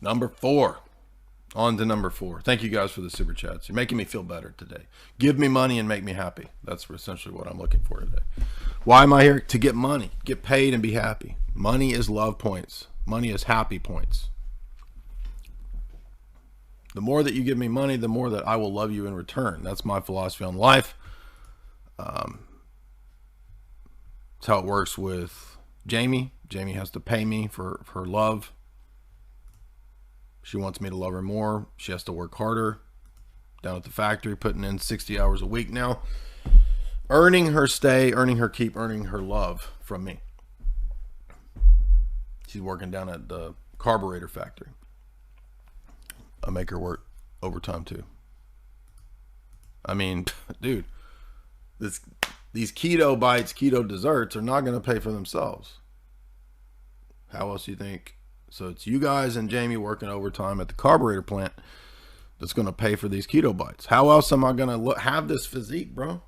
Number 4. On to number 4. Thank you guys for the super chats. You're making me feel better today. Give me money and make me happy. That's essentially what I'm looking for today. Why am I here? To get money, get paid, and be happy. Money is love points. Money is happy points. The more that you give me money, the more that I will love you in return. That's my philosophy on life. That's how it works with Jamie. Jamie has to pay me for her love. She wants me to love her more. She has to work harder. Down at the factory, putting in 60 hours a week now. Earning her stay, earning her keep, earning her love from me. She's working down at the carburetor factory. I make her work overtime too. I mean, dude, these keto bites, keto desserts are not going to pay for themselves. How else do you think? So it's you guys and Jamie working overtime at the carburetor plant that's going to pay for these keto bites. How else am I going to have this physique, bro?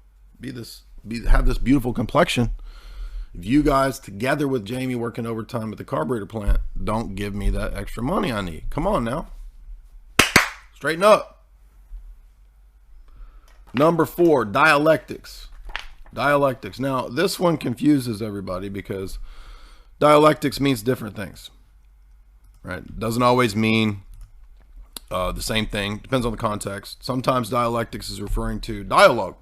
Have this beautiful complexion if you guys together with Jamie working overtime at the carburetor plant don't give me that extra money I need? Come on now. Straighten up. Number 4, dialectics. Dialectics. Now, this one confuses everybody because dialectics means different things. Right? Doesn't always mean the same thing. Depends on the context. Sometimes dialectics is referring to dialogue.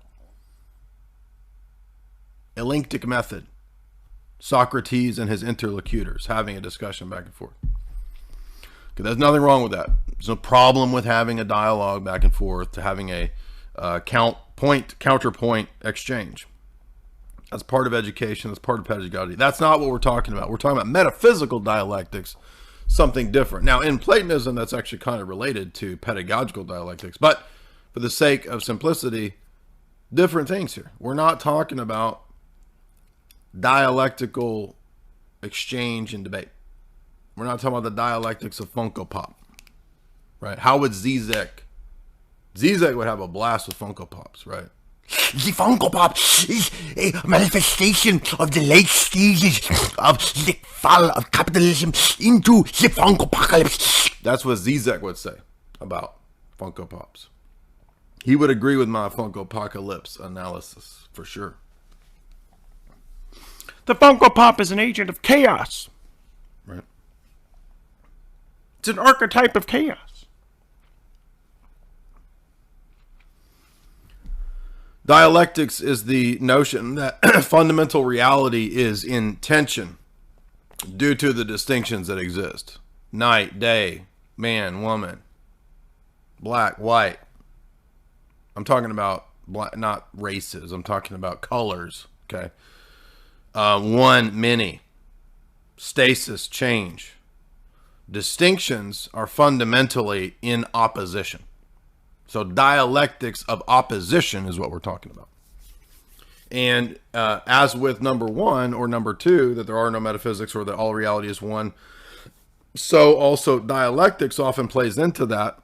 Elenctic method. Socrates and his interlocutors having a discussion back and forth. Okay, there's nothing wrong with that. There's no problem with having a dialogue back and forth, to having a counterpoint exchange. That's part of education. That's part of pedagogy. That's not what we're talking about. We're talking about metaphysical dialectics, something different. Now, in Platonism, that's actually kind of related to pedagogical dialectics. But for the sake of simplicity, different things here. We're not talking about dialectical exchange and debate. We're not talking about the dialectics of Funko Pop, right? How would Zizek would have a blast with Funko Pops, right? The Funko Pop is a manifestation of the late stages of the fall of capitalism into the Funko Apocalypse. That's what Zizek would say about Funko Pops. He would agree with my Funko Apocalypse analysis for sure. The Funko Pop is an agent of chaos. Right. It's an archetype of chaos. Dialectics is the notion that fundamental reality is in tension due to the distinctions that exist. Night, day, man, woman, black, white. I'm talking about black, not races. I'm talking about colors, okay? One, many. Stasis, change. Distinctions are fundamentally in opposition. So dialectics of opposition is what we're talking about. And as with number 1 or number 2, that there are no metaphysics or that all reality is one, so also dialectics often plays into that,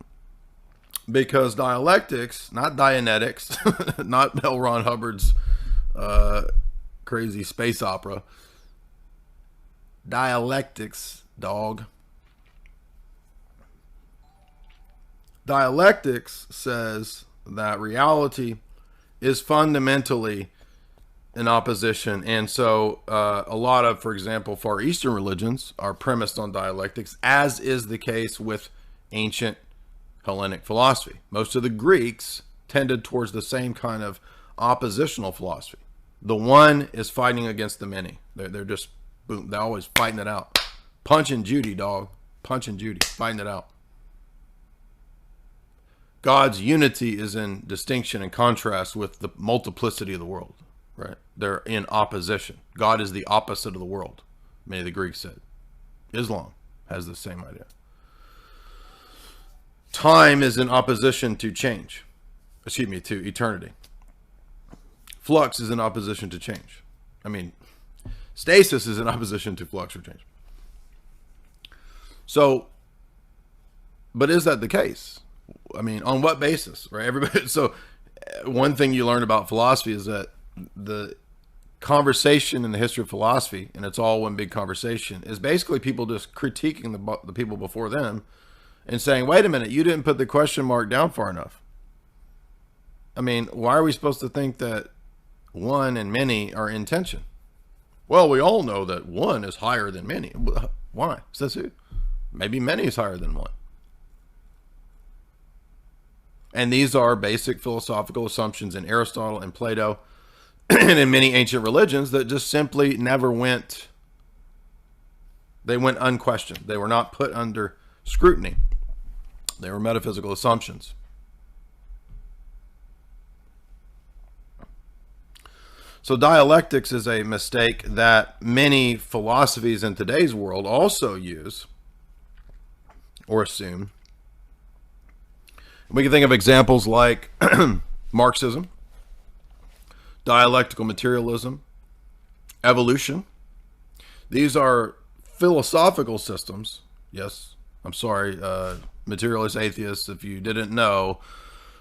because dialectics, not Dianetics, not L. Ron Hubbard's crazy space opera, dialectics, dog. Dialectics says that reality is fundamentally in opposition. And so a lot of, for example, Far Eastern religions are premised on dialectics, as is the case with ancient Hellenic philosophy. Most of the Greeks tended towards the same kind of oppositional philosophy. The one is fighting against the many. They're just, boom, they're always fighting it out. Punch and Judy, dog. Punch and Judy, fighting it out. God's unity is in distinction and contrast with the multiplicity of the world, right? They're in opposition. God is the opposite of the world, many of the Greeks said. Islam has the same idea. Time is in opposition to change. Excuse me, to eternity. Flux is in opposition to change. I mean, stasis is in opposition to flux or change. So, but is that the case? I mean, on what basis, right? Everybody. So one thing you learn about philosophy is that the conversation in the history of philosophy, and it's all one big conversation, is basically people just critiquing the people before them and saying, wait a minute, you didn't put the question mark down far enough. I mean, why are we supposed to think that one and many are in tension? Well, we all know that one is higher than many. Why? Says who? Maybe many is higher than one. And these are basic philosophical assumptions in Aristotle and Plato and in many ancient religions that just simply never went, they went unquestioned. They were not put under scrutiny. They were metaphysical assumptions. So dialectics is a mistake that many philosophies in today's world also use or assume. We can think of examples like Marxism, dialectical materialism, evolution. These are philosophical systems. Yes, I'm sorry, materialist atheists, if you didn't know,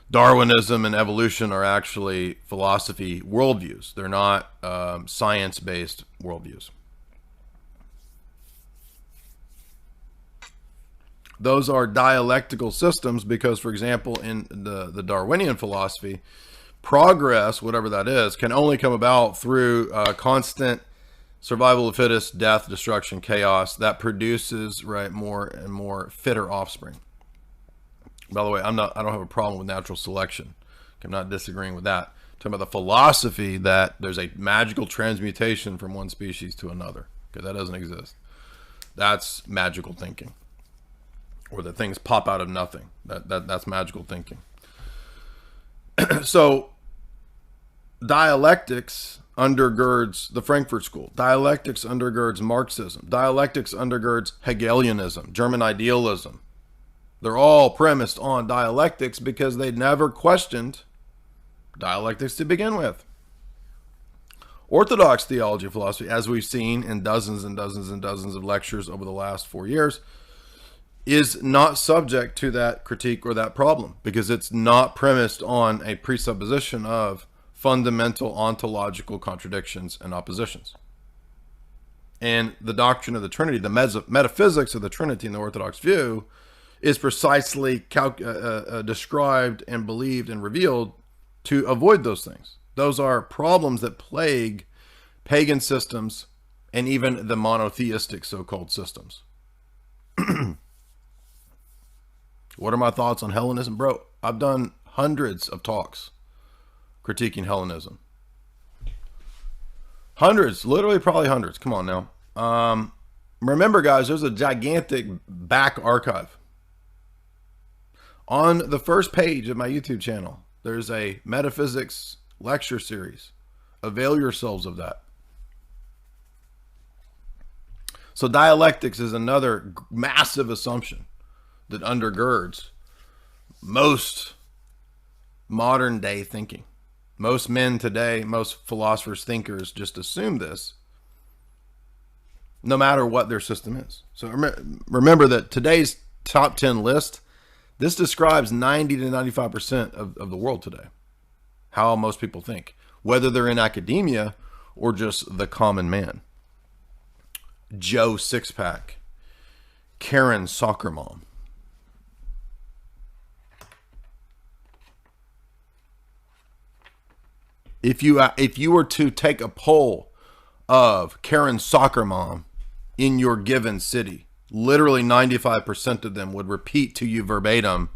Darwinism and evolution are actually philosophy worldviews. They're not science-based worldviews. Those are dialectical systems because, for example, in the Darwinian philosophy, progress, whatever that is, can only come about through constant survival of the fittest, death, destruction, chaos that produces, right, more and more fitter offspring. By the way, I don't have a problem with natural selection. I'm not disagreeing with that. I'm talking about the philosophy that there's a magical transmutation from one species to another. Okay, that doesn't exist. That's magical thinking. Or that things pop out of nothing. That's magical thinking. So, dialectics undergirds the Frankfurt School. Dialectics undergirds Marxism. Dialectics undergirds Hegelianism, German idealism. They're all premised on dialectics because they never questioned dialectics to begin with. Orthodox theology philosophy, as we've seen in dozens and dozens and dozens of lectures over the last 4 years, is not subject to that critique or that problem because it's not premised on a presupposition of fundamental ontological contradictions and oppositions. And the doctrine of the Trinity, the metaphysics of the Trinity in the Orthodox view, is precisely described and believed and revealed to avoid those things. Those are problems that plague pagan systems and even the monotheistic so-called systems. What are my thoughts on Hellenism? Bro, I've done hundreds of talks critiquing Hellenism. Hundreds, literally probably hundreds. Come on now. Remember, guys, there's a gigantic back archive. On the first page of my YouTube channel, there's a metaphysics lecture series. Avail yourselves of that. So dialectics is another massive assumption that undergirds most modern day thinking. Most men today, most philosophers, thinkers just assume this, no matter what their system is. So remember that today's top 10 list, this describes 90 to 95% of the world today. How most people think, whether they're in academia or just the common man. Joe Sixpack, Karen Soccer Mom. If you were to take a poll of Karen Soccer Mom in your given city, literally 95% of them would repeat to you verbatim,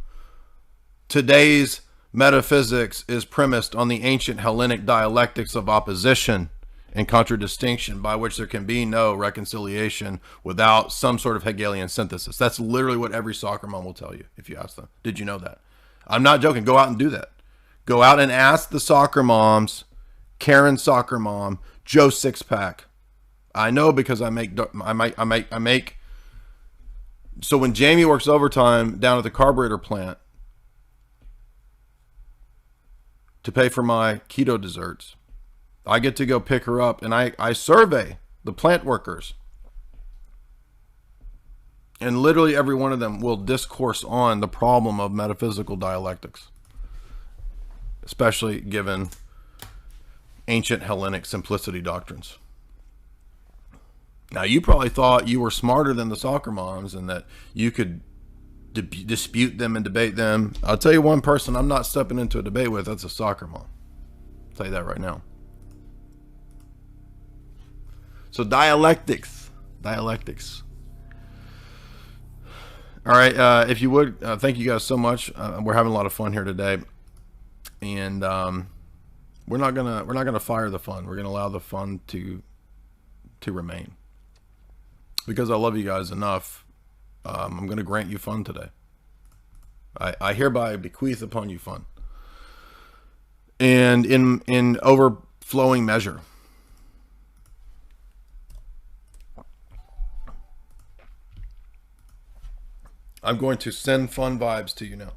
today's metaphysics is premised on the ancient Hellenic dialectics of opposition and contradistinction by which there can be no reconciliation without some sort of Hegelian synthesis. That's literally what every soccer mom will tell you if you ask them. Did you know that? I'm not joking. Go out and do that. Go out and ask the soccer moms, Karen Soccer Mom, Joe Sixpack. I know because I make. So when Jamie works overtime down at the carburetor plant to pay for my keto desserts, I get to go pick her up and I survey the plant workers. And literally every one of them will discourse on the problem of metaphysical dialectics, especially given ancient Hellenic simplicity doctrines. Now, you probably thought you were smarter than the soccer moms and that you could dispute them and debate them. I'll tell you one person I'm not stepping into a debate with. That's a soccer mom. I'll tell you that right now. So dialectics. All right, if you would, thank you guys so much. We're having a lot of fun here today, and we're not gonna fire the fun. We're gonna allow the fun to remain, because I love you guys enough. I'm gonna grant you fun today. I hereby bequeath upon you fun, and in overflowing measure. I'm going to send fun vibes to you now.